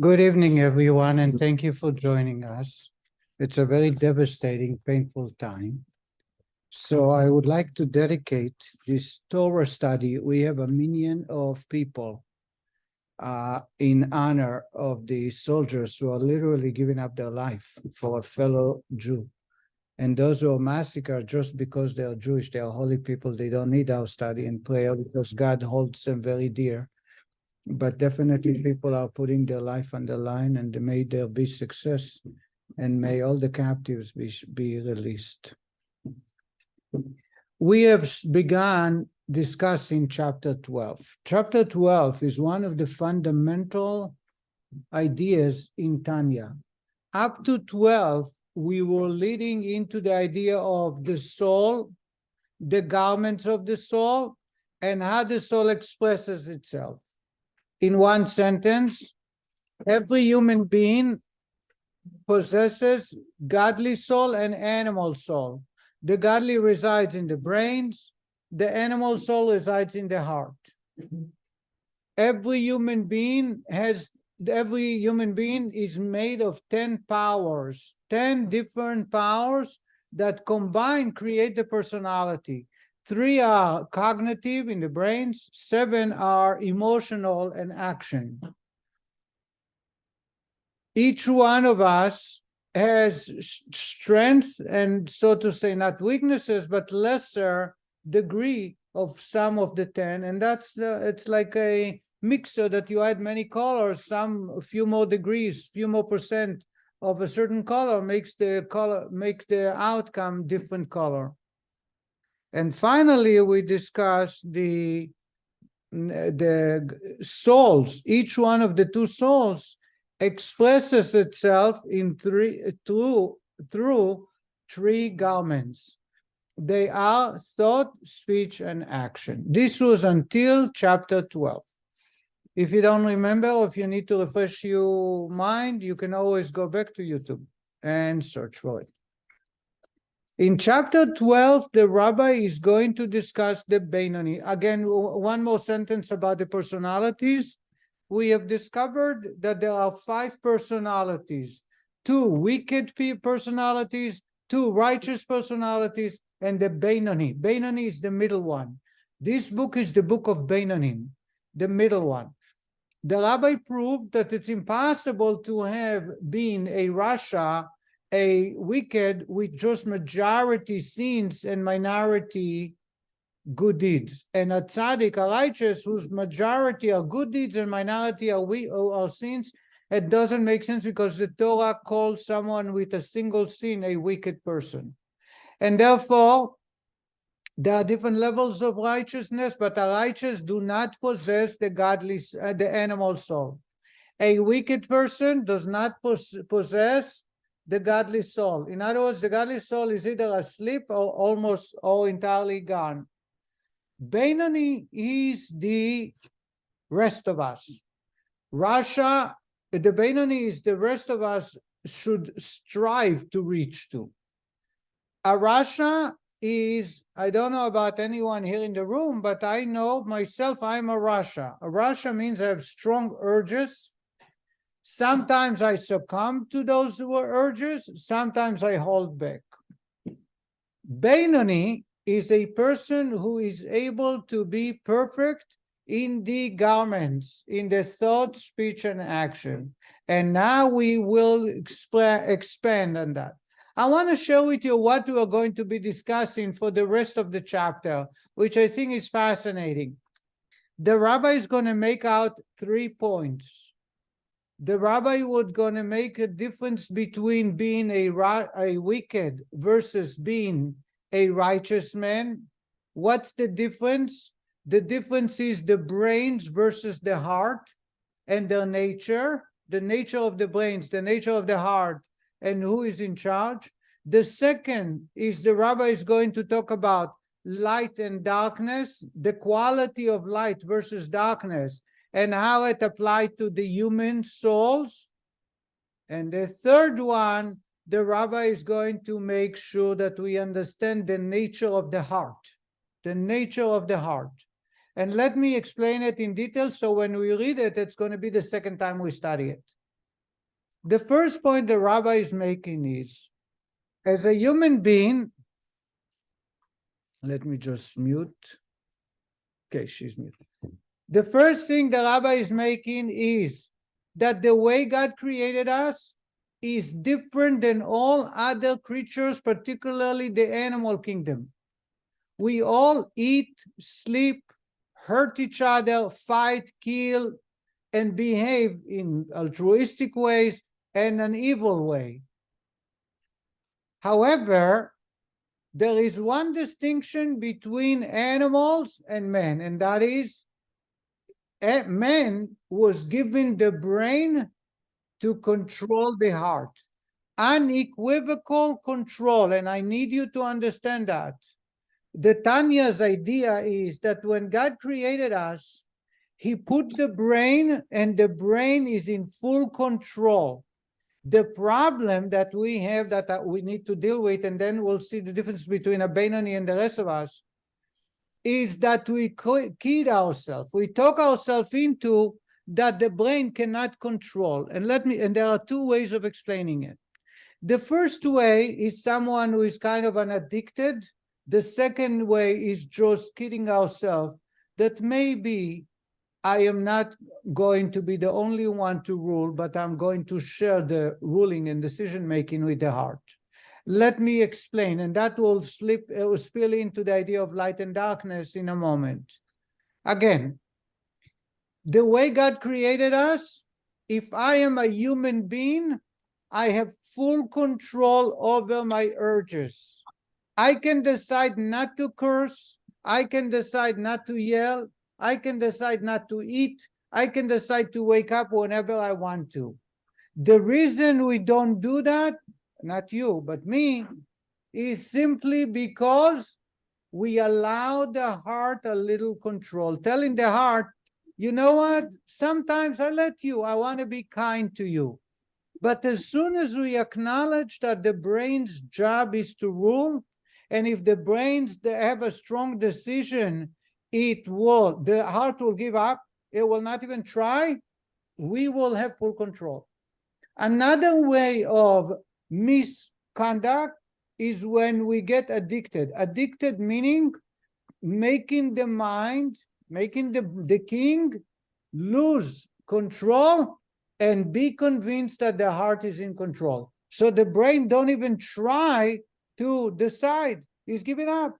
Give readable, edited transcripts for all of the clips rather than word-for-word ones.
Good evening, everyone, and thank you for joining us. It's a very devastating, painful time. So I would like to dedicate this Torah study. We have a minion of people in honor of the soldiers who are literally giving up their life for a fellow Jew. And those who are massacred just because they are Jewish, they are holy people, they don't need our study and prayer because God holds them very dear. But definitely people are putting their life on the line, and may there be success, and may all the captives be released. We have begun discussing chapter 12. Chapter 12 is one of the fundamental ideas in Tanya. Up to 12, we were leading into the idea of the soul, the garments of the soul, and how the soul expresses itself. In one sentence, every human being possesses godly soul and animal soul. The godly resides in the brains, the animal soul resides in the heart. Every human being is made of 10 powers, 10 different powers that combine create the personality. 3 are cognitive in the brains, 7 are emotional and action. Each one of us has strength and, so to say, not weaknesses, but lesser degree of some of the 10. And it's like a mixer that you add many colors, a few more degrees, few more percent of a certain color makes the outcome different color. And finally, we discuss the souls. Each one of the 2 souls expresses itself in through 3 garments. They are thought, speech, and action. This was until chapter 12. If you don't remember, or if you need to refresh your mind, you can always go back to YouTube and search for it. In chapter 12, the rabbi is going to discuss the Beinoni. Again, one more sentence about the personalities. We have discovered that there are 5 personalities, 2 wicked personalities, 2 righteous personalities, and the Beinoni. Beinoni is the middle one. This book is the book of Beinonim, the middle one. The rabbi proved that it's impossible to have been a Rasha, a wicked, with just majority sins and minority good deeds, and a tzaddik, a righteous, whose majority are good deeds and minority are sins. It doesn't make sense because the Torah calls someone with a single sin a wicked person. And therefore, there are different levels of righteousness, but the righteous do not possess the animal soul. A wicked person does not possess the godly soul. In other words, the godly soul is either asleep or entirely gone. Beinoni is the rest of us. The Beinoni is the rest of us should strive to reach to. A Rasha is, I don't know about anyone here in the room, but I know myself, I'm a Rasha. A Rasha means I have strong urges. Sometimes I succumb to those urges, sometimes I hold back. Beinoni is a person who is able to be perfect in the garments, in the thought, speech, and action. And now we will expand on that. I want to share with you what we are going to be discussing for the rest of the chapter, which I think is fascinating. The rabbi is going to make out 3 points. The rabbi was going to make a difference between being a wicked versus being a righteous man. What's the difference? The difference is the brains versus the heart and their nature, the nature of the brains, the nature of the heart, and who is in charge. The second is the rabbi is going to talk about light and darkness, the quality of light versus darkness, and how it applied to the human souls. And the third one, the rabbi is going to make sure that we understand the nature of the heart, the nature of the heart. And let me explain it in detail, so when we read it, it's going to be the second time we study it. The first point the rabbi is making is, as a human being, let me just mute. Okay, she's muted. The first thing the rabbi is making is that the way God created us is different than all other creatures, particularly the animal kingdom. We all eat, sleep, hurt each other, fight, kill, and behave in altruistic ways and an evil way. However, there is one distinction between animals and men, and that is man was given the brain to control the heart. Unequivocal control, and I need you to understand that. The Tanya's idea is that when God created us, he put the brain, and the brain is in full control. The problem that we have that we need to deal with, and then we'll see the difference between a Benoni and the rest of us, is that we kid ourselves. We talk ourselves into that the brain cannot control. And there are two ways of explaining it. The first way is someone who is kind of an addicted. The second way is just kidding ourselves that maybe I am not going to be the only one to rule, but I'm going to share the ruling and decision-making with the heart. Let me explain, and that will spill into the idea of light and darkness in a moment. Again, the way God created us, if I am a human being, I have full control over my urges. I can decide not to curse. I can decide not to yell. I can decide not to eat. I can decide to wake up whenever I want to. The reason we don't do that, not you, but me, is simply because we allow the heart a little control, telling the heart, you know what, sometimes I let you, I want to be kind to you. But as soon as we acknowledge that the brain's job is to rule, and if the brains have a strong decision, the heart will give up, it will not even try, we will have full control. Another way of misconduct is when we get addicted. Addicted meaning making the mind, making the king lose control and be convinced that the heart is in control. So the brain don't even try to decide, he's giving up.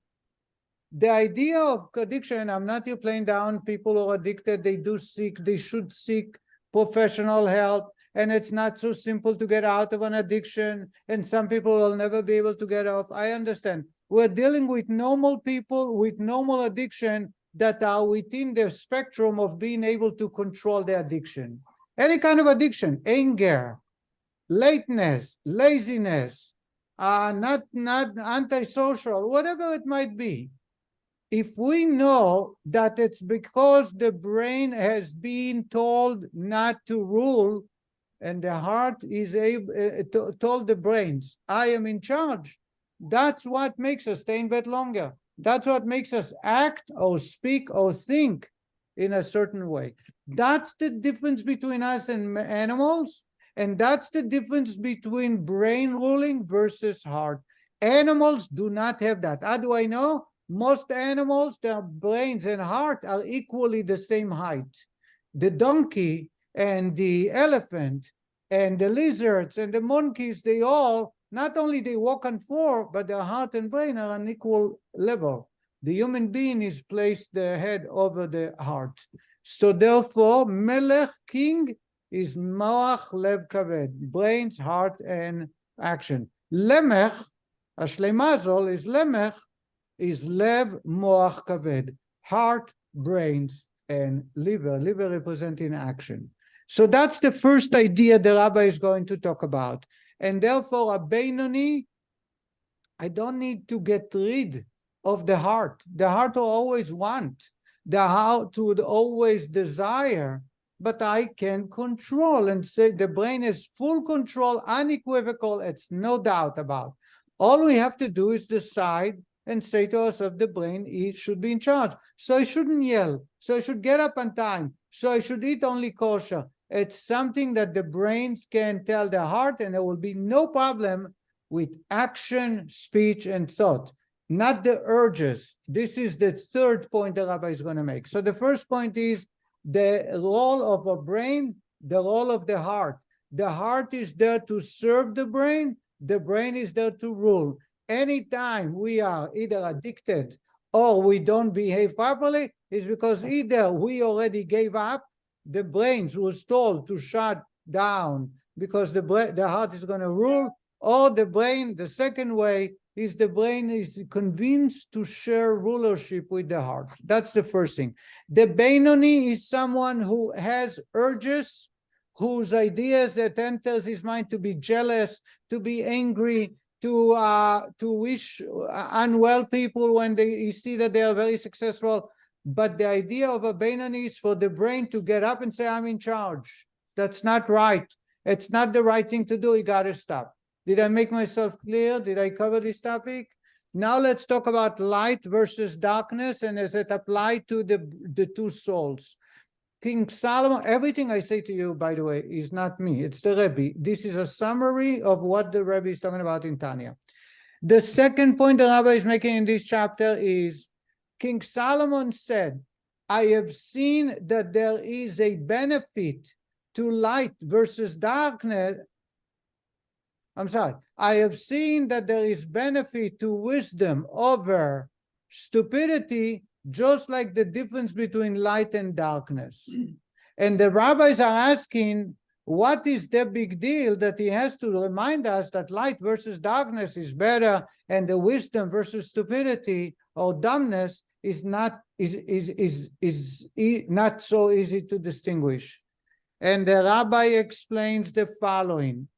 The idea of addiction, I'm not here playing down people who are addicted, they should seek professional help, and it's not so simple to get out of an addiction, and some people will never be able to get off. I understand. We're dealing with normal people with normal addiction that are within the spectrum of being able to control the addiction. Any kind of addiction, anger, lateness, laziness, not antisocial, whatever it might be. If we know that it's because the brain has been told not to rule, and the heart is told the brains, I am in charge, that's what makes us stay in bed longer. That's what makes us act or speak or think in a certain way. That's the difference between us and animals, and that's the difference between brain ruling versus heart. Animals do not have that. How do I know? Most animals, their brains and heart are equally the same height. The donkey and the elephant and the lizards and the monkeys, they all, not only they walk on four, but their heart and brain are on equal level. The human being is placed the head over the heart. So therefore, Melech, king, is Moach Lev Kaved, brains, heart, and action. Lemech, Ashlemazol is Lemech, is Lev Moach Kaved, heart, brains, and liver representing action. So that's the first idea the rabbi is going to talk about. And therefore, a Benoni, I don't need to get rid of the heart. The heart will always want. The heart would always desire, but I can control and say the brain is full control, unequivocal, it's no doubt about. All we have to do is decide and say to ourselves, the brain should be in charge. So I shouldn't yell. So I should get up on time. So I should eat only kosher. It's something that the brains can tell the heart, and there will be no problem with action, speech, and thought, not the urges. This is the third point the rabbi is going to make. So the first point is the role of a brain, the role of the heart. The heart is there to serve the brain is there to rule. Anytime we are either addicted or we don't behave properly, is because either we already gave up, the brains was told to shut down because the heart is going to rule, or the second way is the brain is convinced to share rulership with the heart. That's the first thing. The Beinoni is someone who has urges, whose ideas that enters his mind to be jealous, to be angry, to wish unwell people when you see that they are very successful. But the idea of a Beinoni is for the brain to get up and say, I'm in charge. That's not right. It's not the right thing to do. You got to stop. Did I make myself clear? Did I cover this topic? Now let's talk about light versus darkness, and as it applied to the two souls. King Solomon, everything I say to you, by the way, is not me. It's the Rebbe. This is a summary of what the Rebbe is talking about in Tanya. The second point the Rabbi is making in this chapter is King Solomon said, I have seen that there is a benefit to light versus darkness. I have seen that there is benefit to wisdom over stupidity, just like the difference between light and darkness. And the rabbis are asking, what is the big deal that he has to remind us that light versus darkness is better, and the wisdom versus stupidity or dumbness is not so easy to distinguish. And the rabbi explains the following.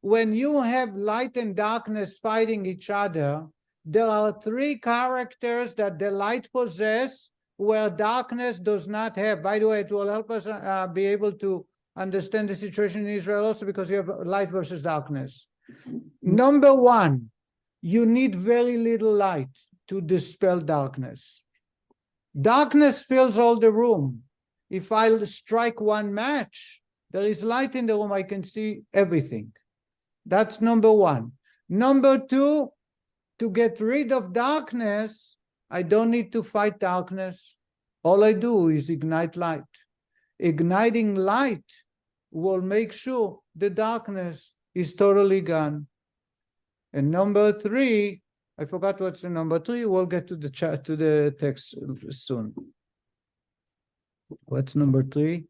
When you have light and darkness fighting each other, there are three characters that the light possess where darkness does not have. By the way, it will help us be able to understand the situation in Israel also, because you have light versus darkness. Number one, you need very little light to dispel darkness. Darkness fills all the room. If I strike one match, there is light in the room, I can see everything. That's number one. Number two, to get rid of darkness, I don't need to fight darkness. All I do is ignite light. Igniting light will make sure the darkness is totally gone. And number three, I forgot what's the number three. We'll get to the text soon. What's number three?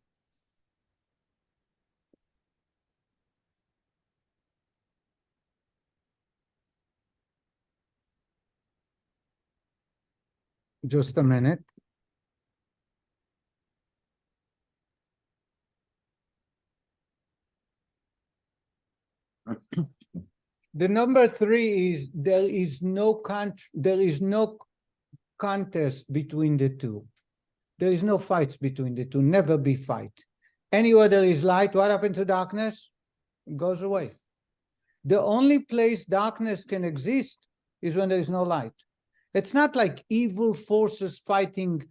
Just a minute. The number three is there is no contest between the two. There is no fights between the two. Never be fight. Anywhere there is light, what happens to darkness? It goes away. The only place darkness can exist is when there is no light. It's not like evil forces fighting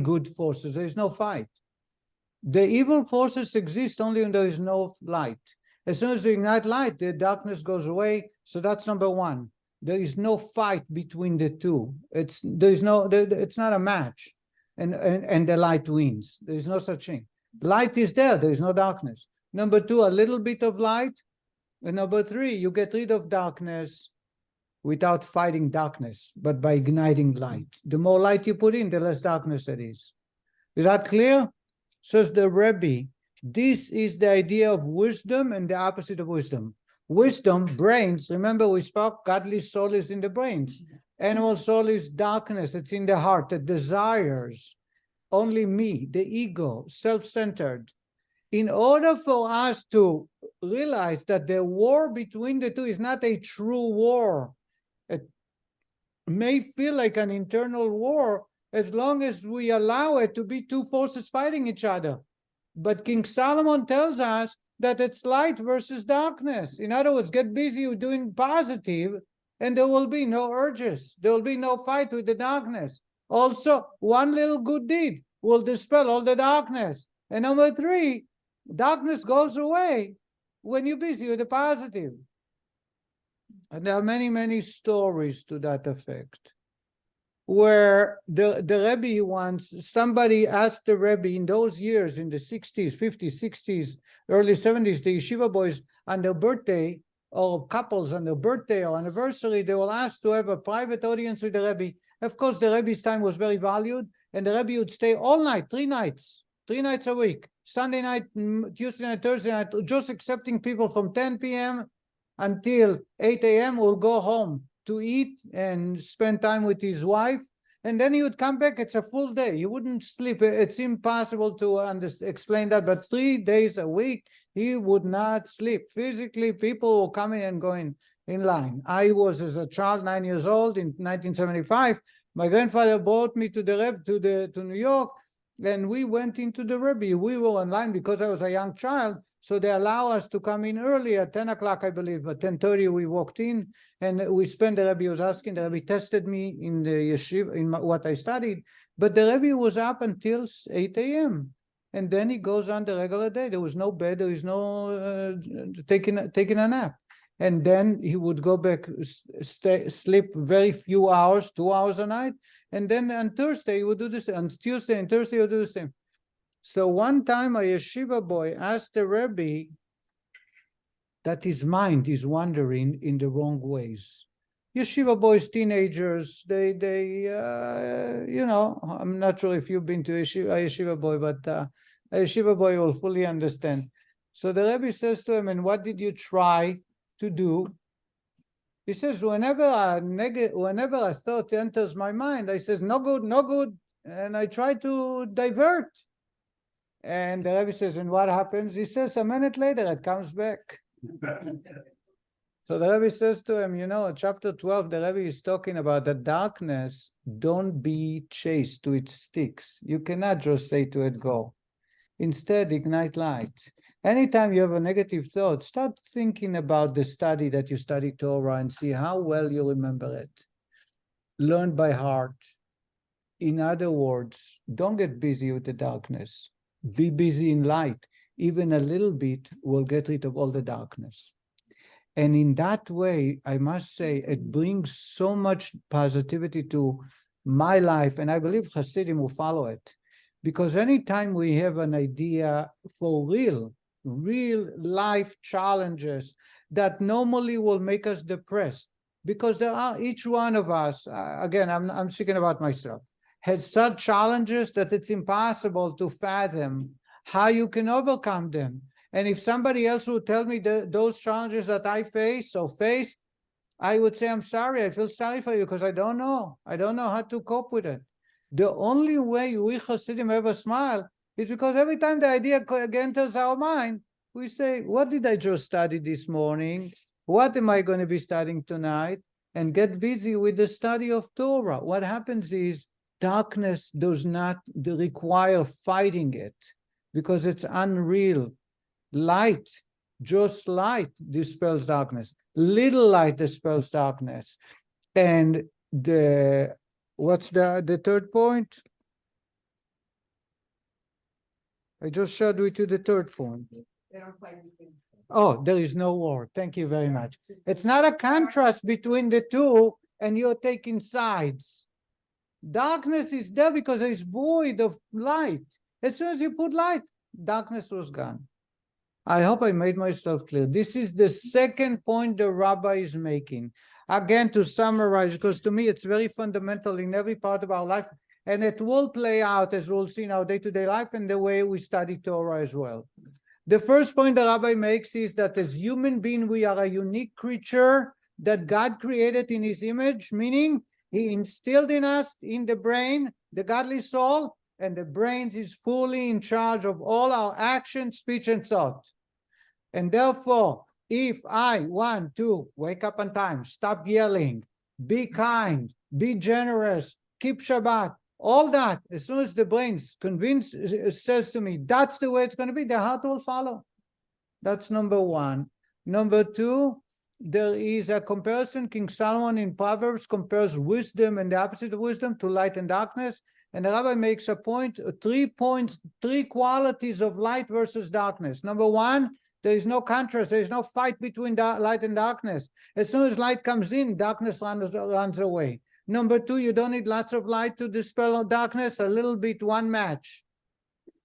good forces. There is no fight. The evil forces exist only when there is no light. As soon as you ignite light, the darkness goes away. So that's number one. There is no fight between the two. It's not a match, and the light wins. There is no such thing. Light is there. There is no darkness. Number two, a little bit of light. And number three, you get rid of darkness without fighting darkness, but by igniting light. The more light you put in, the less darkness it is. Is that clear? Says the Rebbe, this is the idea of wisdom and the opposite of wisdom. Wisdom, brains, remember we spoke, godly soul is in the brains. Animal soul is darkness, it's in the heart, the desires, only me, the ego, self-centered. In order for us to realize that the war between the two is not a true war, it may feel like an internal war as long as we allow it to be two forces fighting each other. But King Solomon tells us that it's light versus darkness. In other words, get busy with doing positive and there will be no urges. There will be no fight with the darkness. Also, one little good deed will dispel all the darkness. And number three, darkness goes away when you're busy with the positive. And there are many, many stories to that effect, where the Rebbe once, somebody asked the Rebbe in those years, in the 60s, 50s, 60s, early 70s, the yeshiva boys on their birthday, or couples on their birthday or anniversary, they were asked to have a private audience with the Rebbe. Of course, the Rebbe's time was very valued, and the Rebbe would stay all night, 3 nights a week, Sunday night, Tuesday night, Thursday night, just accepting people from 10 p.m. until 8 a.m. will go home to eat and spend time with his wife. And then he would come back. It's a full day. He wouldn't sleep. It's impossible to explain that. But 3 days a week, he would not sleep. Physically, people were coming and going in line. I was, as a child, 9 years old in 1975. My grandfather brought me to to New York, and we went into the Rebbe. We were online because I was a young child. So they allow us to come in early at 10 o'clock, I believe. At 10:30, we walked in, and we spent, the Rebbe was asking, the Rebbe tested me in the yeshiva, in what I studied. But the Rebbe was up until 8 a.m. And then he goes on the regular day. There was no bed. There was no taking a nap. And then he would go back, sleep very few hours, 2 hours a night. And then on Thursday, he would do this. On Tuesday and Thursday, he would do the same. So one time a yeshiva boy asked the Rebbe that his mind is wandering in the wrong ways. Yeshiva boys, teenagers, they you know, I'm not sure if you've been to a yeshiva boy, but a yeshiva boy will fully understand. So the Rebbe says to him, and what did you try to do? He says, whenever a thought enters my mind, I says, no good, no good. And I try to divert. And the Rebbe says, and what happens? He says, a minute later, it comes back. So the Rebbe says to him, you know, chapter 12, the Rebbe is talking about the darkness. Don't be chased to its sticks. You cannot just say to it, go. Instead, ignite light. Anytime you have a negative thought, start thinking about the study that you study Torah and see how well you remember it. Learn by heart. In other words, don't get busy with the darkness. Be busy in light. Even a little bit will get rid of all the darkness. And in that way, I must say, it brings so much positivity to my life, and I believe Hasidim will follow it. Because anytime we have an idea for real life challenges that normally will make us depressed, because there are, each one of us, again, I'm speaking about myself, has such challenges that it's impossible to fathom how you can overcome them. And if somebody else would tell me those challenges that I face or faced, I would say, I'm sorry, I feel sorry for you because I don't know. I don't know how to cope with it. The only way we Hasidim ever smile is because every time the idea enters our mind, we say, what did I just study this morning? What am I going to be studying tonight? And get busy with the study of Torah. What happens is darkness does not require fighting it because it's unreal. Light, just light dispels darkness. Little light dispels darkness. And what's the third point? I just shared with you the third point. Oh, there is no war. Thank you very much. It's not a contrast between the two and you're taking sides. Darkness is there because it's void of light. As soon as you put light, darkness was gone. I hope I made myself clear. This is the second point the rabbi is making. Again, to summarize, because to me it's very fundamental in every part of our life, and it will play out, as we'll see in our day-to-day life and the way we study Torah as well. The first point the rabbi makes is that as human beings, we are a unique creature that God created in his image, meaning he instilled in us, in the brain, the godly soul, and the brain is fully in charge of all our action, speech, and thought. And therefore, if I want to wake up on time, stop yelling, be kind, be generous, keep Shabbat, all that, as soon as the brain's convinced, says to me, that's the way it's going to be, the heart will follow. That's number one. Number two, there is a comparison. King Solomon in Proverbs compares wisdom and the opposite of wisdom to light and darkness. And the rabbi makes a point, 3 points, 3 qualities of light versus darkness. Number one, there is no contrast. There is no fight between light and darkness. As soon as light comes in, darkness runs away. Number two, you don't need lots of light to dispel darkness. A little bit, one match.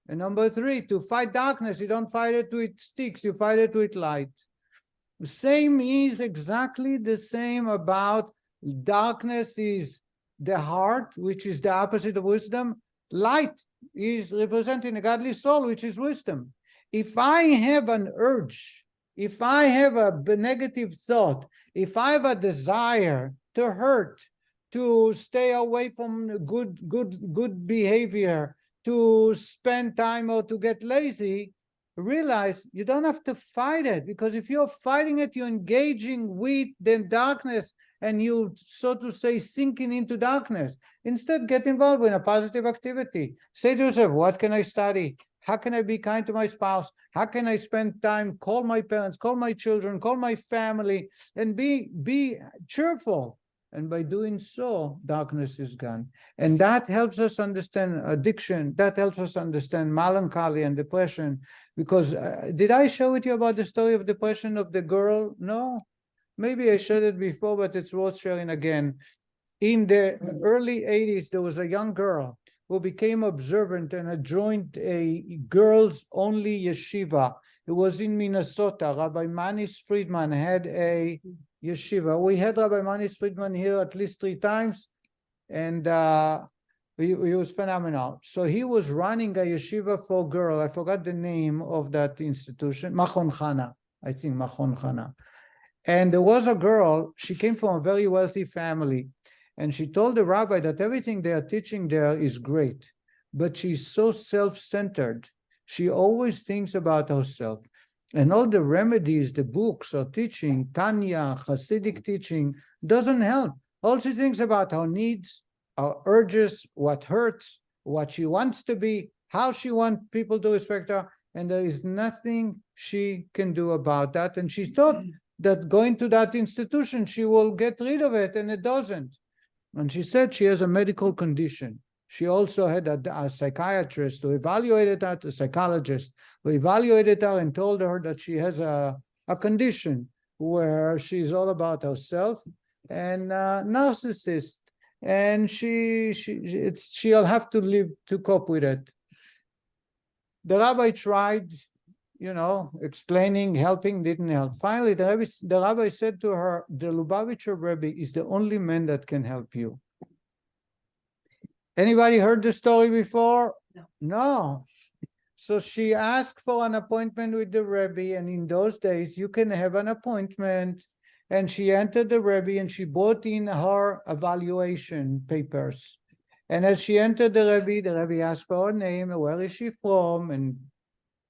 And number three, to fight darkness, you don't fight it with sticks. You fight it with light. The same is exactly the same about darkness is the heart, which is the opposite of wisdom. Light is representing a godly soul, which is wisdom. If I have an urge, if I have a negative thought, if I have a desire to hurt, to stay away from good behavior, to spend time or to get lazy, realize you don't have to fight it, because if you're fighting it, you're engaging with the darkness and you, so to say, sinking into darkness. Instead, get involved in a positive activity. Say to yourself, what can I study? How can I be kind to my spouse? How can I spend time? Call my parents, call my children, call my family, and be cheerful. And by doing so, darkness is gone. And that helps us understand addiction. That helps us understand melancholy and depression. Because did I share with you about the story of depression of the girl? No. Maybe I shared it before, but it's worth sharing again. In the early 80s, there was a young girl who became observant and joined a girls-only yeshiva. It was in Minnesota. Rabbi Manis Friedman had a yeshiva. We had Rabbi Manis Friedman here at least 3 times, and he was phenomenal. So he was running a yeshiva for girls. I forgot the name of that institution. Machon Chana, I think Machon Chana. And there was a girl, she came from a very wealthy family, and she told the rabbi that everything they are teaching there is great, but she's so self-centered. She always thinks about herself. And all the remedies, the books are teaching, Tanya, Hasidic teaching, doesn't help. All she thinks about her needs, her urges, what hurts, what she wants to be, how she wants people to respect her, and there is nothing she can do about that. And she thought that going to that institution, she will get rid of it, and it doesn't. And she said she has a medical condition. She also had a psychiatrist who evaluated her, a psychologist who evaluated her and told her that she has a condition where she's all about herself and narcissist, and she'll have to live to cope with it. The rabbi tried, explaining, helping, didn't help. Finally, the rabbi said to her, the Lubavitcher Rebbe is the only man that can help you. Anybody heard the story before? No. So she asked for an appointment with the Rebbe, and in those days, you can have an appointment. And she entered the Rebbe, and she brought in her evaluation papers. And as she entered the Rebbe asked for her name, where is she from, and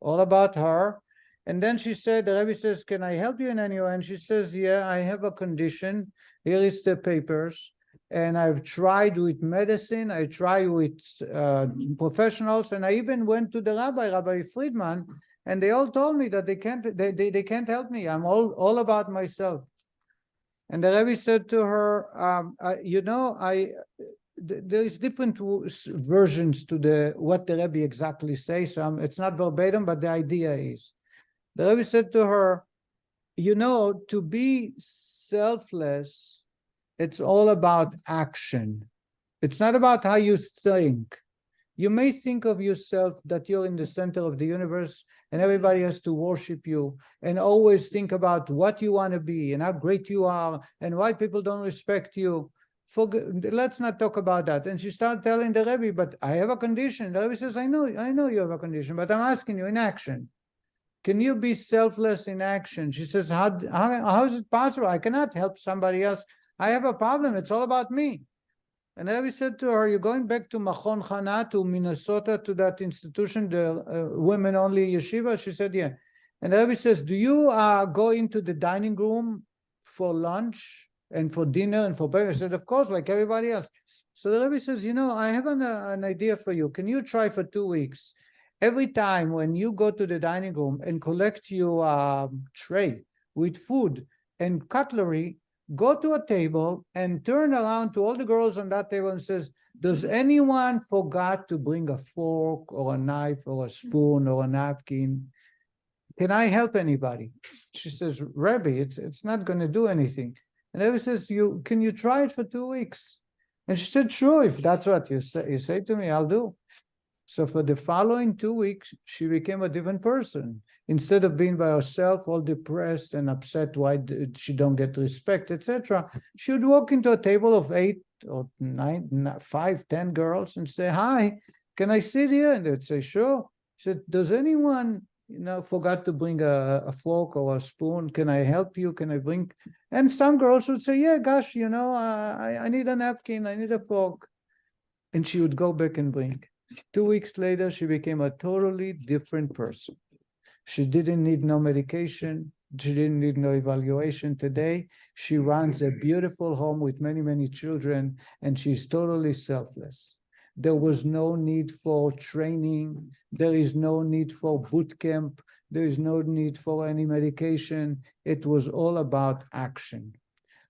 all about her. And then she said, the Rebbe says, can I help you in any way? And she says, yeah, I have a condition. Here is the papers. And I've tried with medicine, I tried with professionals, and I even went to the Rabbi Friedman, and they all told me that they can't help me. I'm all about myself. And the Rebbe said to her, there is different versions to what the Rebbe exactly says. So it's not verbatim, but the idea is. The Rebbe said to her, to be selfless, it's all about action. It's not about how you think. You may think of yourself that you're in the center of the universe and everybody has to worship you, and always think about what you want to be and how great you are and why people don't respect you. Let's not talk about that. And she started telling the Rebbe, but I have a condition. The Rebbe says, I know you have a condition, but I'm asking you in action. Can you be selfless in action? She says, how is it possible? I cannot help somebody else. I have a problem. It's all about me. And the Rebbe said to her, you're going back to Machon Chana, to Minnesota, to that institution, the women-only yeshiva? She said, yeah. And the Rebbe says, do you go into the dining room for lunch and for dinner and for breakfast? I said, of course, like everybody else. So the Rebbe says, I have an idea for you. Can you try for 2 weeks? Every time when you go to the dining room and collect your tray with food, and cutlery, go to a table and turn around to all the girls on that table and says, does anyone forgot to bring a fork or a knife or a spoon or a napkin? Can I help anybody? She says, Rabbi, it's not going to do anything. And Rabbi says, can you try it for 2 weeks? And she said, sure, if that's what you say to me, I'll do. So for the following 2 weeks, she became a different person. Instead of being by herself, all depressed and upset why she don't get respect, etc., she would walk into a table of 8 or 9, 5, 10 girls and say, hi, can I sit here? And they'd say, sure. She said, does anyone, forgot to bring a fork or a spoon? Can I help you? Can I bring? And some girls would say, yeah, gosh, I need a napkin, I need a fork. And she would go back and bring. 2 weeks later, she became a totally different person. She didn't need no medication. She didn't need no evaluation. Today, she runs a beautiful home with many, many children, and she's totally selfless. There was no need for training. There is no need for boot camp. There is no need for any medication. It was all about action.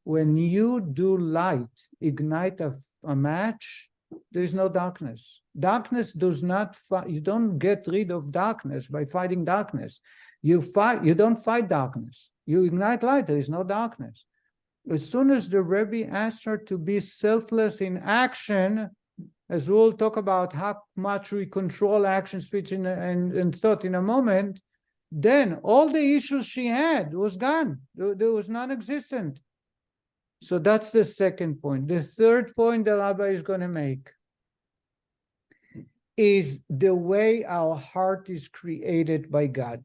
When you do light, ignite a match, there is no darkness. Darkness does not fight. You don't get rid of darkness by fighting darkness. You don't fight darkness. You ignite light, there is no darkness. As soon as the Rebbe asked her to be selfless in action, as we'll talk about how much we control action, speech, and thought in a moment, then all the issues she had was gone. There was non-existent. So that's the second point. The third point the Rabbi is going to make is the way our heart is created by God.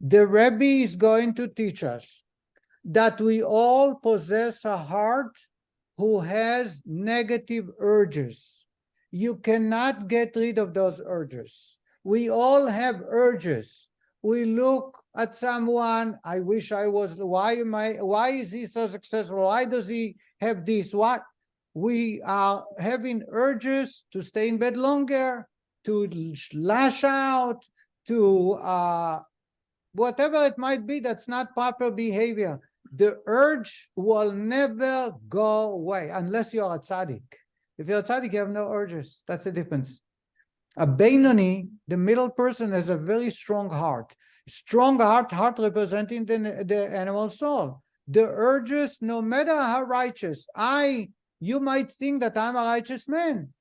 The Rebbe is going to teach us that we all possess a heart who has negative urges. You cannot get rid of those urges. We all have urges. We look at someone, I wish I was, why is he so successful? Why does he have this? What? We are having urges to stay in bed longer, to lash out, to whatever it might be that's not proper behavior. The urge will never go away unless you're a tzaddik. If you're a tzaddik, you have no urges. That's the difference. A Beinoni, the middle person, has a very strong heart. Strong heart representing the animal soul. The urges, no matter how righteous, you might think that I'm a righteous man.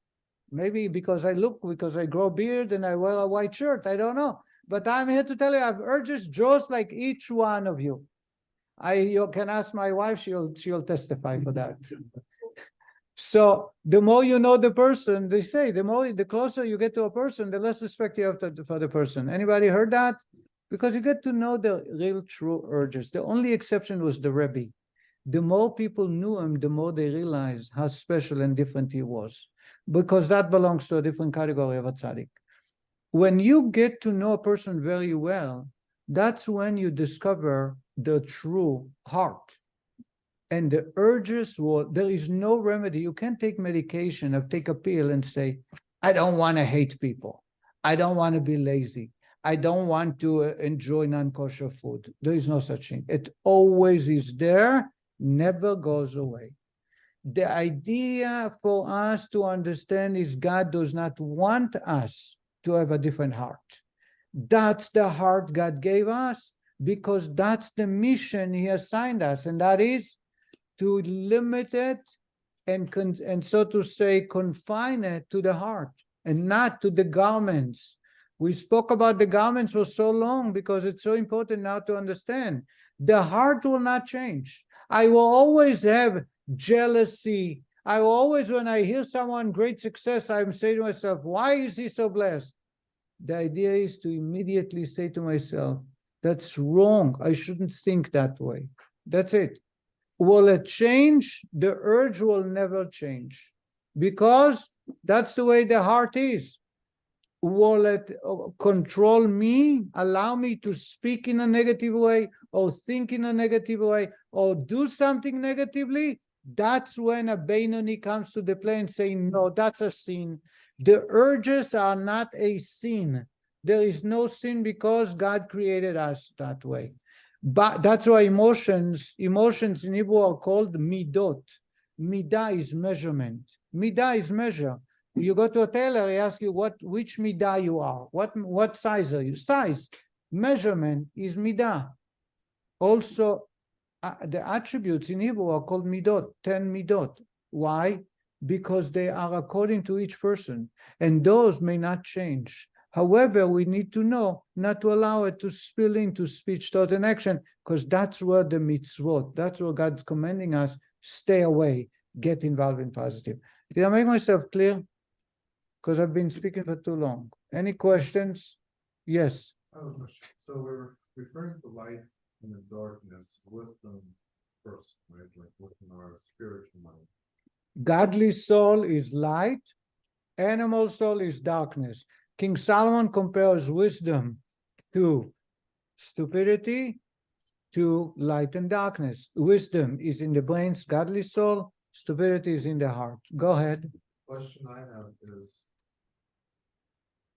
Maybe because I grow beard and I wear a white shirt. I don't know. But I'm here to tell you I have urges just like each one of you. You can ask my wife, she'll testify for that. So the more you know the person, they say, the closer you get to a person, the less respect you have for the person. Anybody heard that? Because you get to know the real true urges. The only exception was the Rebbe. The more people knew him, the more they realized how special and different he was. Because that belongs to a different category of a tzaddik. When you get to know a person very well, that's when you discover the true heart. And the urges there is no remedy. You can't take medication or take a pill and say, I don't want to hate people. I don't want to be lazy. I don't want to enjoy non-kosher food. There is no such thing. It always is there, never goes away. The idea for us to understand is God does not want us to have a different heart. That's the heart God gave us because that's the mission he assigned us, and that is to limit it and so to say confine it to the heart and not to the garments. We spoke about the garments for so long because it's so important now to understand. The heart will not change. I will always have jealousy. I will always, when I hear someone great success, I'm saying to myself, why is he so blessed? The idea is to immediately say to myself, that's wrong. I shouldn't think that way. That's it. Will it change? The urge will never change because that's the way the heart is. Will it control me, allow me to speak in a negative way or think in a negative way or do something negatively? That's when a Beinoni comes to the play and saying, no, that's a sin. The urges are not a sin. There is no sin because God created us that way. But that's why emotions in Hebrew are called midot. Midah is measurement. Midah is measure. You go to a tailor, he asks you which midah you are. What size are you? Size. Measurement is midah. Also, the attributes in Hebrew are called midot, 10 midot. Why? Because they are according to each person, and those may not change. However, we need to know not to allow it to spill into speech, thought, and action, because that's where the mitzvot, that's where God's commanding us, stay away, get involved in positive. Did I make myself clear? Because I've been speaking for too long. Any questions? Yes. I have a question. So we're referring to light and the darkness with the person, right? Like within our spiritual mind. Godly soul is light, animal soul is darkness. King Solomon compares wisdom to stupidity, to light and darkness. Wisdom is in the brain's godly soul, stupidity is in the heart. Go ahead. Question I have is,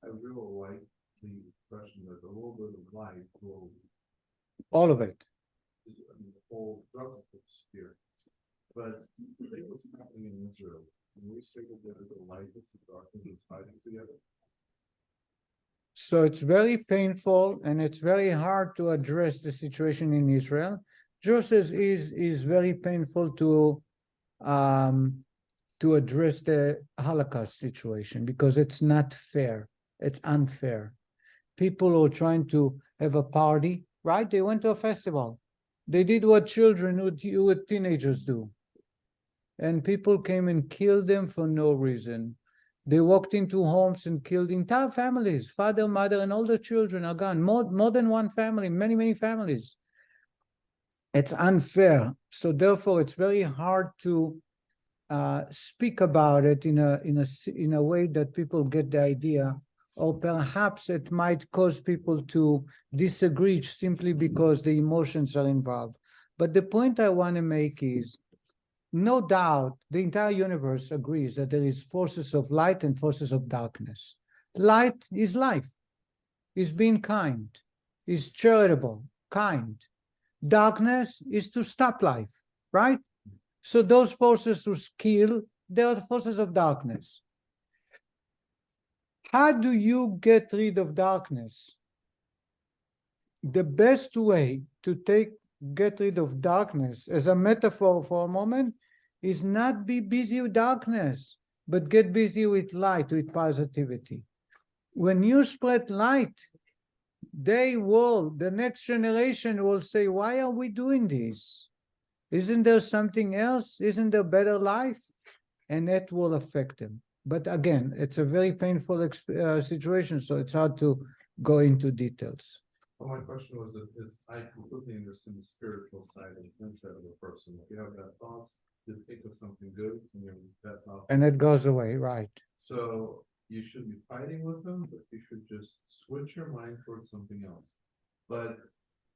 I really like the expression that a little bit of light will, All of it. I mean, the whole relative sphere. But think what's happening in Israel. When we say that there is a light that's a darkness that's hiding together. So it's very painful and it's very hard to address the situation in Israel, just as is very painful to address the Holocaust situation, because it's not fair. It's unfair. People are trying to have a party, right? They went to a festival. They did what children would teenagers do. And people came and killed them for no reason. They walked into homes and killed entire families. Father, mother, and all the children are gone. More than one family, many families. It's unfair. So therefore, it's very hard to speak about it in a way that people get the idea, or perhaps it might cause people to disagree simply because the emotions are involved. But the point I want to make is, no doubt, the entire universe agrees that there is forces of light and forces of darkness. Light is life, is being kind, is charitable, kind. Darkness is to stop life, right? So those forces who kill, they are the forces of darkness. How do you get rid of darkness? The best way to get rid of darkness, as a metaphor for a moment, is not be busy with darkness, but get busy with light, with positivity. When you spread light, the next generation will say, why are we doing this? Isn't there something else? Isn't there a better life? And that will affect them. But again, it's a very painful situation, so it's hard to go into details. Well, my question was that I completely understand the spiritual side and inside of a person. If you have that thoughts, you think of something good, and it goes away, right? So you should be fighting with them, but you should just switch your mind towards something else. But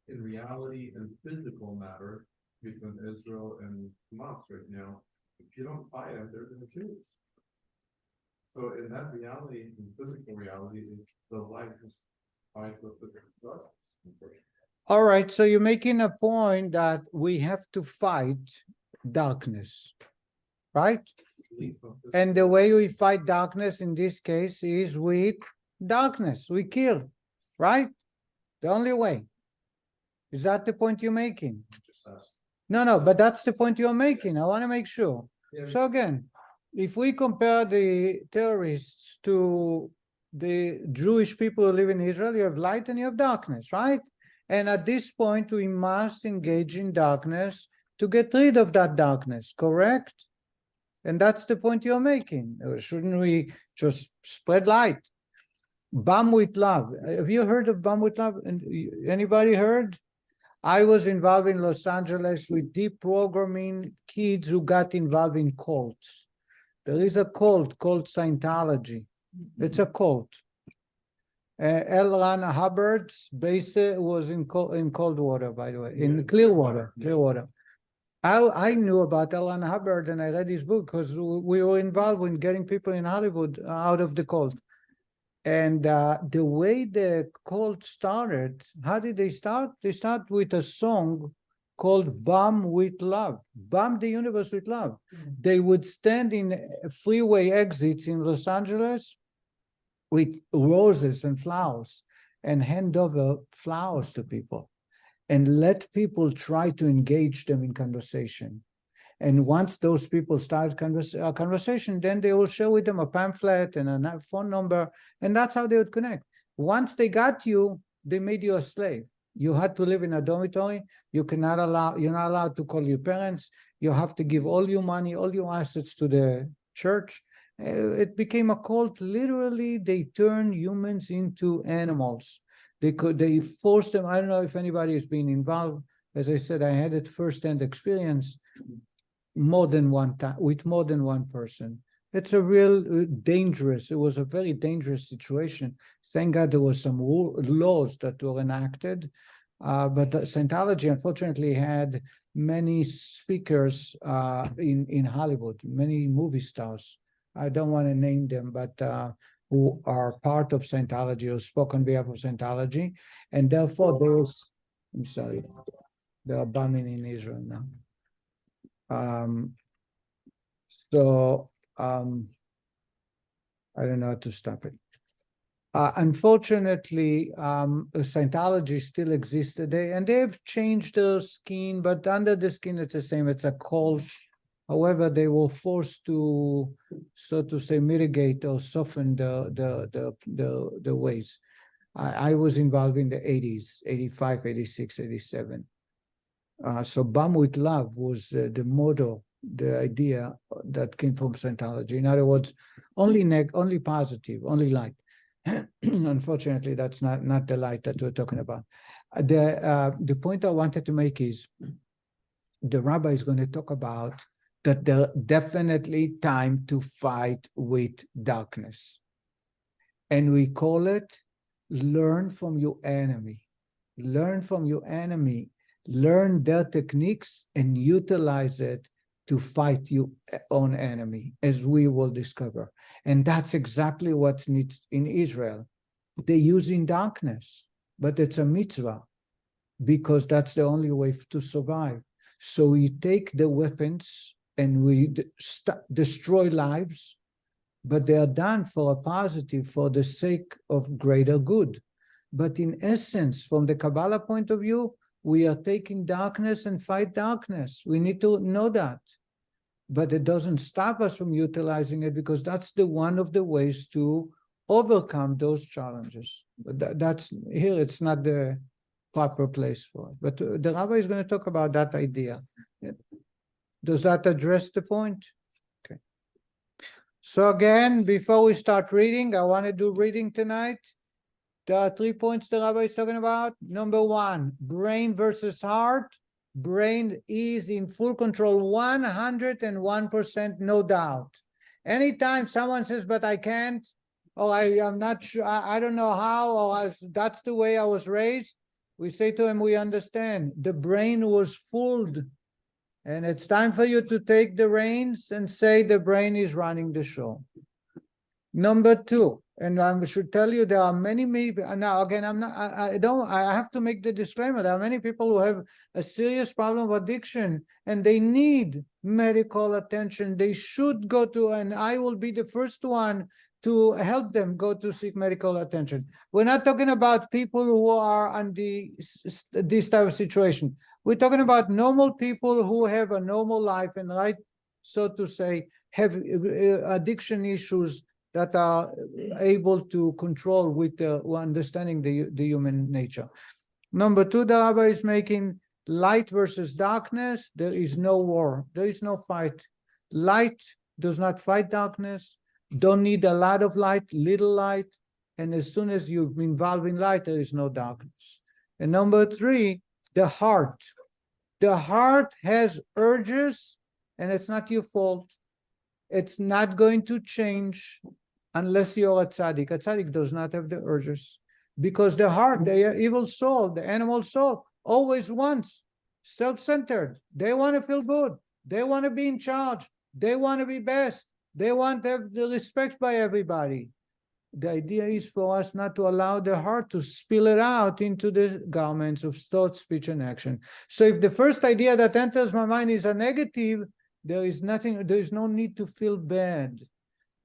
in reality and physical matter, between Israel and Hamas right now, if you don't fight them, they're going to kill you. So in that reality, in physical reality, the light is fight with the darkness. All right, so you're making a point that we have to fight darkness, right? And the way we fight darkness in this case is with darkness. We kill, right? The only way. Is that the point you're making? No, but that's the point you're making. I want to make sure. Yeah, so again, if we compare the terrorists to the Jewish people who live in Israel, you have light and you have darkness, right? And at this point, we must engage in darkness to get rid of that darkness, correct? And that's the point you're making. Shouldn't we just spread light? Bomb with love. Have you heard of Bomb with Love? Anybody heard? I was involved in Los Angeles with deprogramming kids who got involved in cults. There is a cult called Scientology. It's a cult. L. Ron Hubbard's base was in cold water, by the way, in Clearwater. I knew about L. Ron Hubbard and I read his book because we were involved in getting people in Hollywood out of the cult. And the way the cult started, how did they start? They start with a song called Bomb with Love, Bomb the Universe with Love. They would stand in freeway exits in Los Angeles with roses and flowers and hand over flowers to people and let people try to engage them in conversation. And once those people start a conversation, then they will share with them a pamphlet and a phone number, and that's how they would connect. Once they got you, they made you a slave. You had to live in a dormitory. You're not allowed to call your parents. You have to give all your money, all your assets to the church. It became a cult. Literally, they turned humans into animals. They forced them. I don't know if anybody has been involved. As I said, I had it firsthand experience more than one time with more than one person. It's a real dangerous. It was a very dangerous situation. Thank God there was some laws that were enacted, but Scientology unfortunately had many speakers in Hollywood, many movie stars. I don't want to name them, but who are part of Scientology or spoke on behalf of Scientology, and therefore there was. I'm sorry, they are bombing in Israel now. I don't know how to stop it. Unfortunately, Scientology still exists today, and they've changed their skin, but under the skin it's the same. It's a cult. However, they were forced to, so to say, mitigate or soften the ways. I was involved in the 80s, 85, 86, 87. So Bomb with Love was the motto, the idea that came from Scientology. In other words, only positive, only light. Unfortunately, that's not the light that we're talking about. The point I wanted to make is the rabbi is going to talk about that there's definitely time to fight with darkness. And we call it learn from your enemy. Learn from your enemy. Learn their techniques and utilize it to fight your own enemy, as we will discover. And that's exactly what's needed in Israel. They're using darkness, but it's a mitzvah because that's the only way to survive. So we take the weapons and we destroy lives, but they are done for a positive, for the sake of greater good. But in essence, from the Kabbalah point of view, we are taking darkness and fight darkness. We need to know that. But it doesn't stop us from utilizing it because that's one of the ways to overcome those challenges. But that's here, it's not the proper place for it. But the rabbi is going to talk about that idea. Does that address the point? Okay. So again, before we start reading, I want to do reading tonight. There are 3 points the rabbi is talking about. Number 1, brain versus heart. Brain is in full control, 101%, no doubt. Anytime someone says, but I can't, or I am not sure, I don't know how, or that's the way I was raised, we say to him, we understand. The brain was fooled. And it's time for you to take the reins and say the brain is running the show. Number 2, and I should tell you, there are many people. Now, again, I have to make the disclaimer. There are many people who have a serious problem of addiction and they need medical attention. They should go to, and I will be the first one to help them go to seek medical attention. We're not talking about people who are on this type of situation. We're talking about normal people who have a normal life and, right, so to say, have addiction issues that are able to control with understanding the human nature. Number 2, the rabbi is making light versus darkness. There is no war. There is no fight. Light does not fight darkness. Don't need a lot of light, little light. And as soon as you involve in light, there is no darkness. And number 3, the heart. The heart has urges, and it's not your fault. It's not going to change unless you're a tzaddik. A tzaddik does not have the urges because the heart, the evil soul, the animal soul, always wants self-centered. They want to feel good. They want to be in charge. They want to be best. They want to have the respect by everybody. The idea is for us not to allow the heart to spill it out into the garments of thought, speech, and action. So if the first idea that enters my mind is a negative, there is no need to feel bad,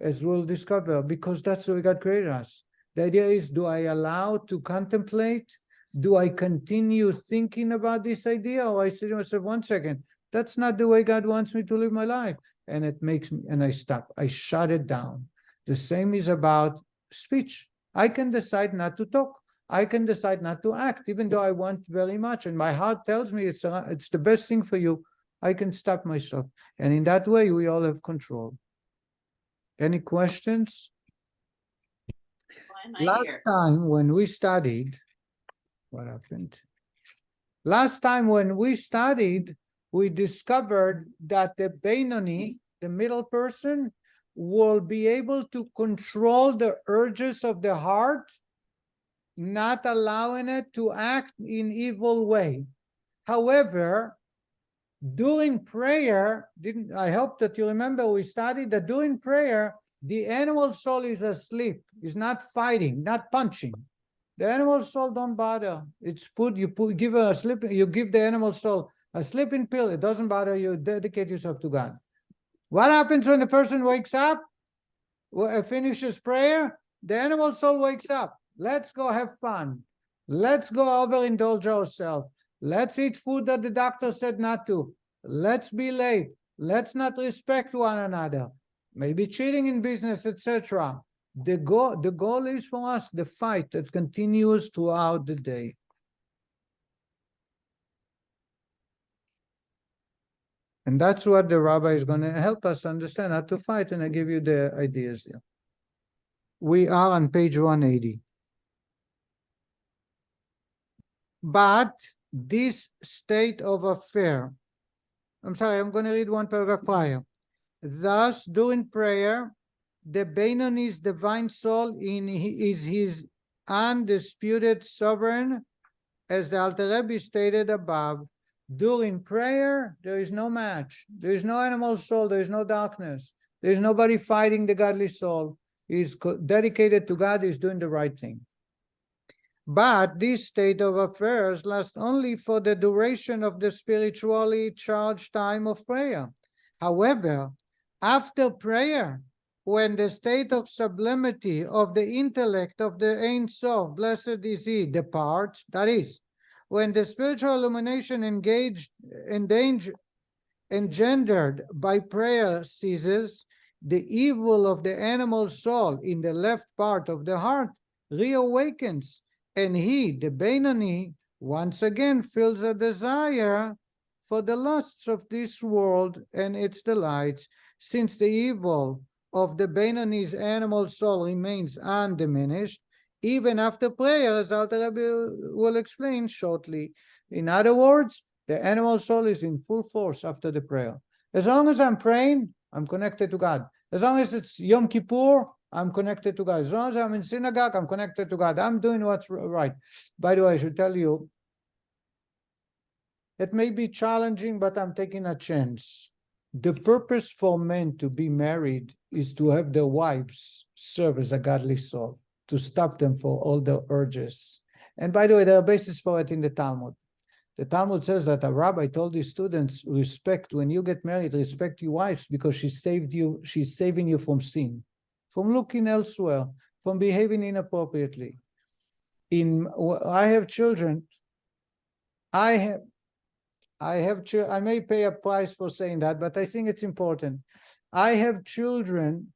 as we'll discover, because that's the way God created us. The idea is, do I allow to contemplate? Do I continue thinking about this idea? Or I say to myself, 1 second, that's not the way God wants me to live my life. And it makes me, and I stop, I shut it down. The same is about speech. I can decide not to talk. I can decide not to act, even though I want very much. And my heart tells me it's the best thing for you. I can stop myself. And in that way, we all have control. Any questions? Last time when we studied, what happened? Last time when we studied, we discovered that the Benoni, the middle person, will be able to control the urges of the heart, not allowing it to act in evil way. However, during prayer, I hope that you remember we studied that during prayer, the animal soul is asleep, is not fighting, not punching. The animal soul don't bother. It's give her a sleep, you give the animal soul a sleeping pill, it doesn't bother you, dedicate yourself to God. What happens when the person wakes up, finishes prayer? The animal soul wakes up. Let's go have fun. Let's go overindulge ourselves. Let's eat food that the doctor said not to. Let's be late. Let's not respect one another. Maybe cheating in business, etc. The goal is for us the fight that continues throughout the day. And that's what the rabbi is going to help us understand how to fight, and I give you the ideas here. We are on page 180. But this state of affair, I'm sorry, I'm going to read one paragraph prior. Thus, during prayer, the Benoni's divine soul is his undisputed sovereign, as the Alter Rebbe stated above. During prayer, there is no match. There is no animal soul. There is no darkness. There is nobody fighting the godly soul. He is dedicated to God. He is doing the right thing. But this state of affairs lasts only for the duration of the spiritually charged time of prayer. However, after prayer, when the state of sublimity of the intellect of the Ein Sof, blessed is he, departs, that is, when the spiritual illumination engendered by prayer ceases, the evil of the animal soul in the left part of the heart reawakens, and he, the Benoni, once again feels a desire for the lusts of this world and its delights, since the evil of the Benoni's animal soul remains undiminished, even after prayer, as Alter Rebbe will explain shortly. In other words, the animal soul is in full force after the prayer. As long as I'm praying, I'm connected to God. As long as it's Yom Kippur, I'm connected to God. As long as I'm in synagogue, I'm connected to God. I'm doing what's right. By the way, I should tell you, it may be challenging, but I'm taking a chance. The purpose for men to be married is to have their wives serve as a godly soul, to stop them for all their urges. And by the way, there are bases for it in the Talmud. The Talmud says that a rabbi told his students, when you get married, respect your wives, because she's saving you from sin, from looking elsewhere, from behaving inappropriately. I have children. I may pay a price for saying that, but I think it's important. I have children,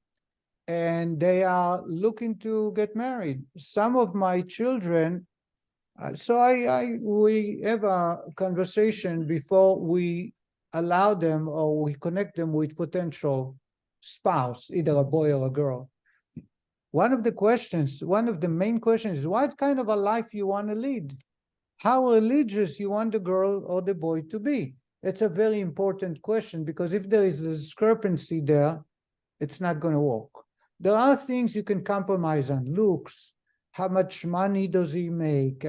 and they are looking to get married. Some of my children, we have a conversation before we allow them or we connect them with potential spouse, either a boy or a girl. One of the main questions is what kind of a life you want to lead? How religious you want the girl or the boy to be? It's a very important question, because if there is a discrepancy there, it's not going to work. There are things you can compromise on: looks, how much money does he make,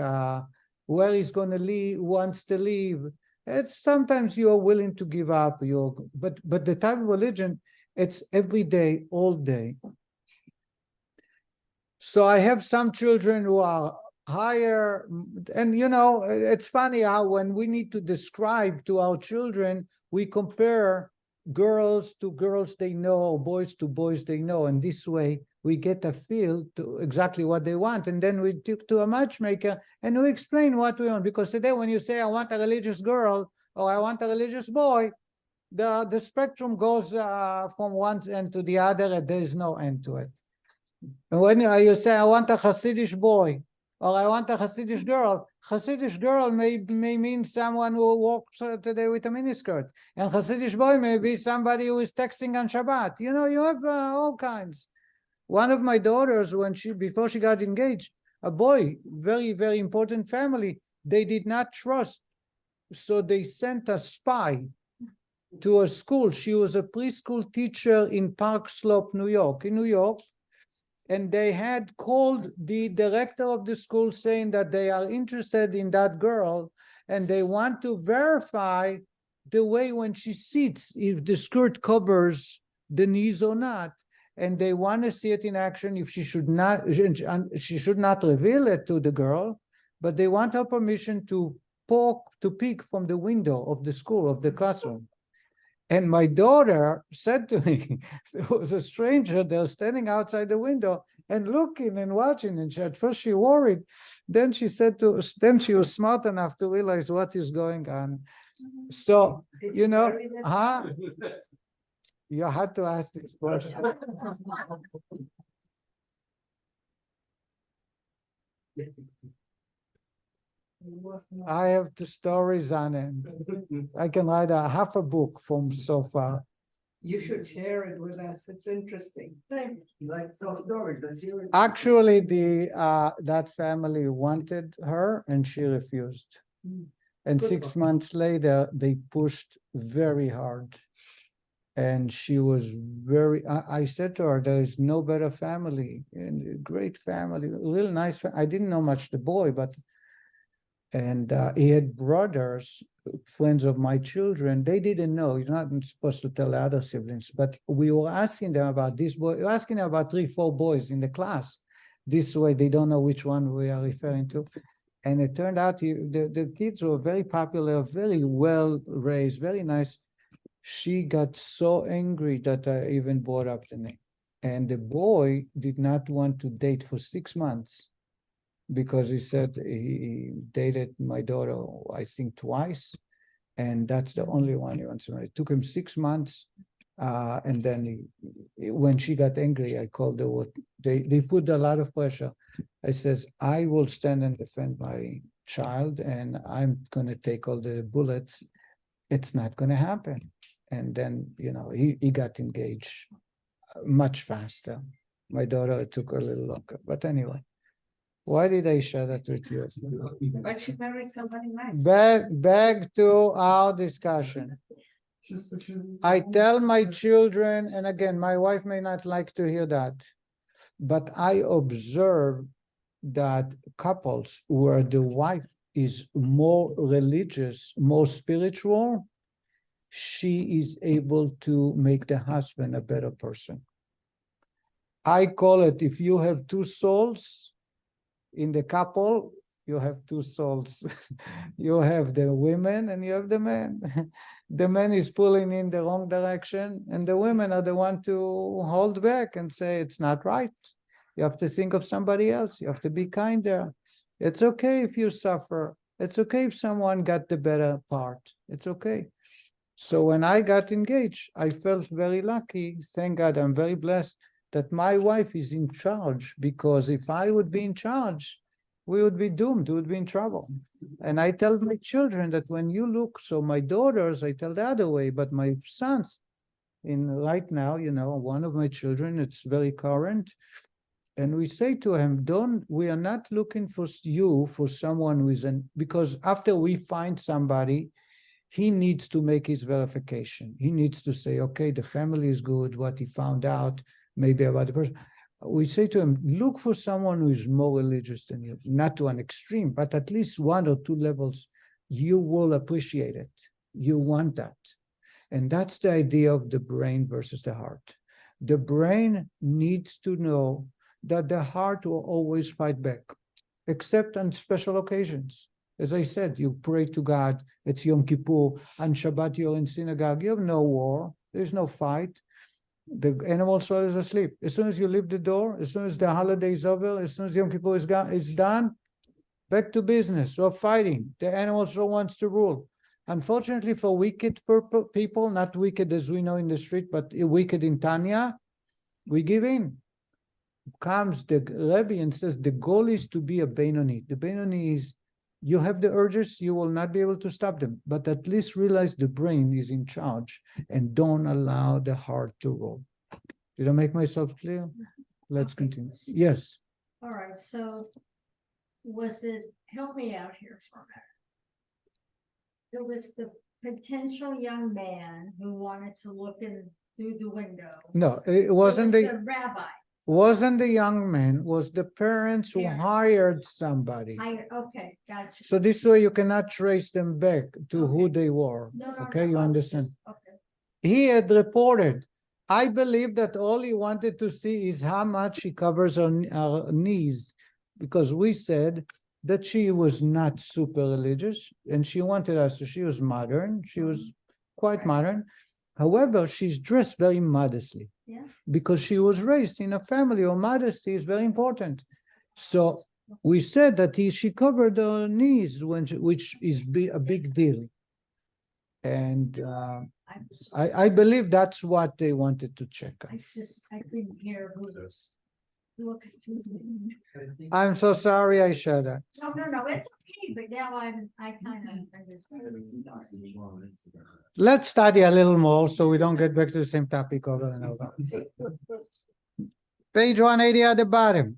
where he's going to live, wants to live. It's sometimes you're willing to give up, but the type of religion, it's every day, all day. So I have some children who are higher, and it's funny how when we need to describe to our children, we compare girls to girls they know, or boys to boys they know, and this way we get a feel to exactly what they want, and then we take to a matchmaker and we explain what we want. Because today when you say I want a religious girl or I want a religious boy, the spectrum goes from one end to the other, and there is no end to it. And when you say, I want a Hasidic boy, or I want a Hasidic girl may mean someone who walks today with a miniskirt. And Hasidic boy may be somebody who is texting on Shabbat. You have all kinds. One of my daughters, before she got engaged, a boy, very, very important family, they did not trust. So they sent a spy to a school. She was a preschool teacher in Park Slope, New York. And they had called the director of the school saying that they are interested in that girl and they want to verify the way when she sits, if the skirt covers the knees or not. And they want to see it in action. If she should not reveal it to the girl, but they want her permission to peek from the window of the school, of the classroom. And my daughter said to me, there was a stranger there standing outside the window and looking and watching. And at first she worried. Then she was smart enough to realize what is going on. So, you had to ask this question. I have 2 stories on it. I can write half a book from so far. You should share it with us. It's interesting. You like self-storage, let's hear it. Actually, that family wanted her and she refused. And 6 months later, they pushed very hard. And she was I said to her, there is no better family, and a great family, real nice. I didn't know much the boy, and he had brothers, friends of my children. They didn't know. You're not supposed to tell the other siblings, but we were asking them about this boy. We were asking them about 3, 4 boys in the class. This way, they don't know which one we are referring to. And it turned out the kids were very popular, very well raised, very nice. She got so angry that I even brought up the name. And the boy did not want to date for 6 months because he said he dated my daughter, I think, twice. And that's the only one he wants to marry. It took him 6 months. And then when she got angry, I called her. They put a lot of pressure. I says, I will stand and defend my child, and I'm going to take all the bullets. It's not going to happen. And then, he got engaged much faster. My daughter, it took a little longer. But anyway, why did I share that with you? But she married somebody nice. Back to our discussion. I tell my children, and again, my wife may not like to hear that, but I observe that couples where the wife is more religious, more spiritual, she is able to make the husband a better person. I call it, if you have 2 souls in the couple, you have 2 souls. You have the women and you have the men. The man is pulling in the wrong direction, and the women are the one to hold back and say, it's not right. You have to think of somebody else. You have to be kinder. It's okay if you suffer. It's okay if someone got the better part. It's okay. So when I got engaged, I felt very lucky. Thank God, I'm very blessed that my wife is in charge, because if I would be in charge, we would be doomed, we would be in trouble. And I tell my children that when you look, so my daughters, I tell the other way, but my sons, right now, one of my children, it's very current. And we say to him, we are not looking for someone who is because after we find somebody, he needs to make his verification. He needs to say, okay, the family is good, what he found out, maybe about the person. We say to him, look for someone who is more religious than you, not to an extreme, but at least 1 or 2 levels. You will appreciate it. You want that. And that's the idea of the brain versus the heart. The brain needs to know that the heart will always fight back, except on special occasions. As I said, you pray to God, it's Yom Kippur, on Shabbat you're in synagogue, you have no war, there's no fight. The animal soul is asleep. As soon as you leave the door, as soon as the holiday is over, as soon as Yom Kippur is done, back to business or fighting. The animal soul wants to rule. Unfortunately for wicked people, not wicked as we know in the street, but wicked in Tanya, we give in. Comes the Rebbe and says the goal is to be a Benoni. The Benoni is, you have the urges, you will not be able to stop them, but at least realize the brain is in charge and don't allow the heart to rule. Did I make myself clear? Let's continue. Yes. All right, so was it, help me out here for a minute. It was the potential young man who wanted to look in through the window. No, it wasn't It was the rabbi. wasn't the young man, was the parents who Parents. hired somebody. Okay, gotcha. So this way you cannot trace them back to who Okay. they were. No, no, Okay, no, you I was understand? just- Okay. He had reported, I believe that all he wanted to see is how much she covers her knees, because we said that she was not super religious and she wanted us to, she was modern, she was quite Right. modern. However, she's dressed very modestly. Yeah. Because she was raised in a family where modesty is very important. So we said that she covered her knees, which is a big deal. And I believe that's what they wanted to check. I couldn't hear who was looking through the. I'm so sorry I shared that. No, it's okay, but now I kind of understand. Let's study a little more so we don't get back to the same topic over and over. Page 180 at the bottom.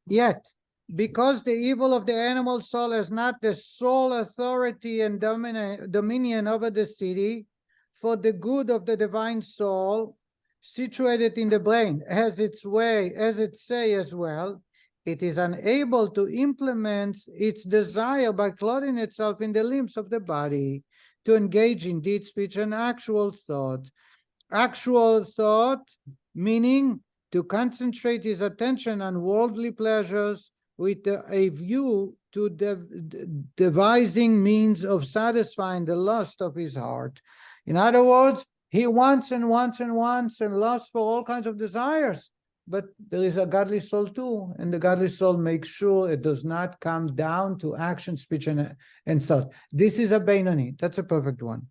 Yet, because the evil of the animal soul has not the sole authority and dominion over the city, for the good of the divine soul, situated in the brain, has its way, as it say as well, it is unable to implement its desire by clothing itself in the limbs of the body, to engage in deed, speech, and actual thought. Actual thought, meaning to concentrate his attention on worldly pleasures with a view to devising means of satisfying the lust of his heart. In other words, he wants and wants and wants and lusts for all kinds of desires. But there is a godly soul too, and the godly soul makes sure it does not come down to action, speech, and thought. This is a Benoni. That's a perfect one.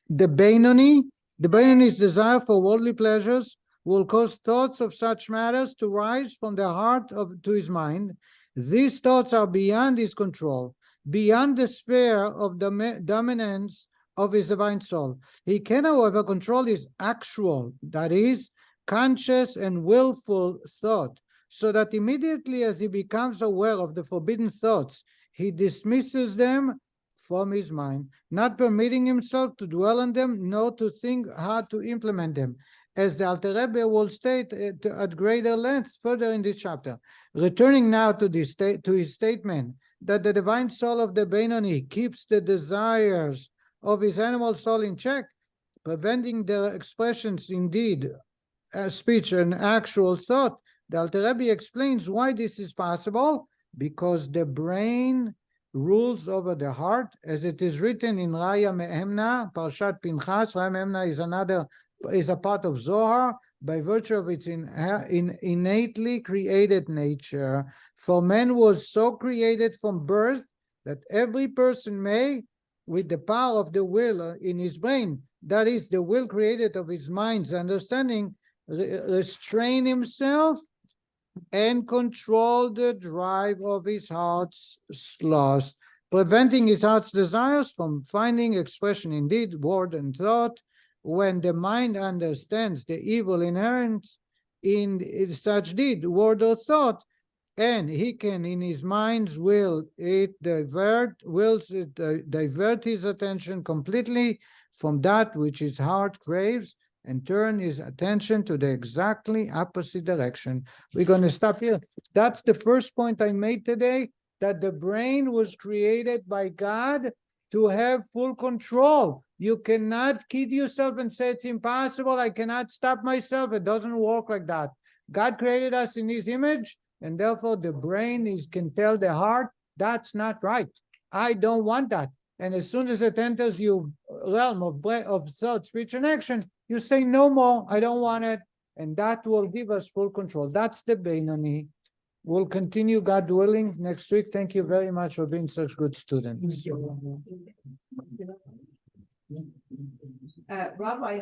The Benoni's desire for worldly pleasures will cause thoughts of such matters to rise from the heart to his mind. These thoughts are beyond his control, beyond the sphere of the dominance of his divine soul. He can, however, control his actual, that is, conscious and willful thought, so that immediately as he becomes aware of the forbidden thoughts, he dismisses them from his mind, not permitting himself to dwell on them, nor to think how to implement them, as the Alter Rebbe will state at greater length further in this chapter. Returning now to his statement that the divine soul of the Benoni keeps the desires of his animal soul in check, preventing their expressions indeed, speech and actual thought. The Alter Rebbe explains why this is possible, because the brain rules over the heart, as it is written in Raya Me'emna, Parshat Pinchas. Raya Me'emna is a part of Zohar by virtue of its innately created nature. For man was so created from birth that every person may, with the power of the will in his brain, that is, the will created of his mind's understanding, restrain himself and control the drive of his heart's lust, preventing his heart's desires from finding expression in deed, word, and thought. When the mind understands the evil inherent in such deed, word, or thought, and he can, in his mind's will, divert his attention completely from that which his heart craves, and turn his attention to the exactly opposite direction. We're going to stop here. That's the first point I made today, that the brain was created by God to have full control. You cannot kid yourself and say it's impossible, I cannot stop myself. It doesn't work like that. God created us in his image, and therefore the brain can tell the heart, that's not right. I don't want that. And as soon as it enters your realm of thought, speech, and action, you say, no more, I don't want it. And that will give us full control. That's the Beinoni. We'll continue, God willing, next week. Thank you very much for being such good students. Rabbi